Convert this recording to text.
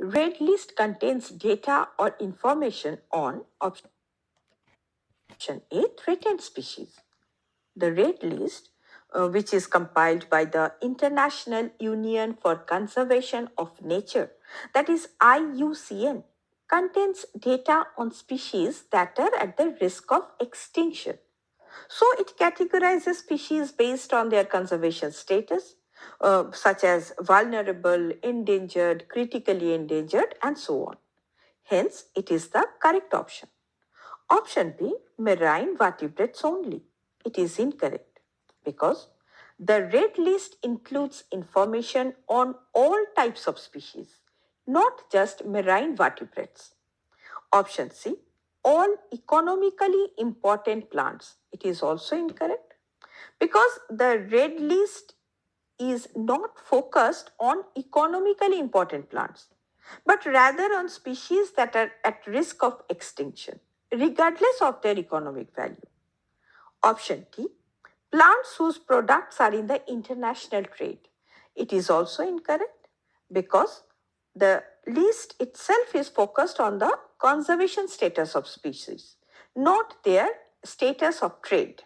red list contains data or information on option A, threatened species. The red list, which is compiled by the International Union for Conservation of Nature, that is IUCN, contains data on species that are at the risk of extinction. So it categorizes species based on their conservation status, such as vulnerable, endangered, critically endangered, and so on. Hence, it is the correct option. Option B, marine vertebrates only. It is incorrect because the red list includes information on all types of species, not just marine vertebrates. Option C, all economically important plants. It is also incorrect because the red list is not focused on economically important plants, but rather on species that are at risk of extinction, regardless of their economic value. Option D, plants whose products are in the international trade. It is also incorrect because the list itself is focused on the conservation status of species, not their status of trade.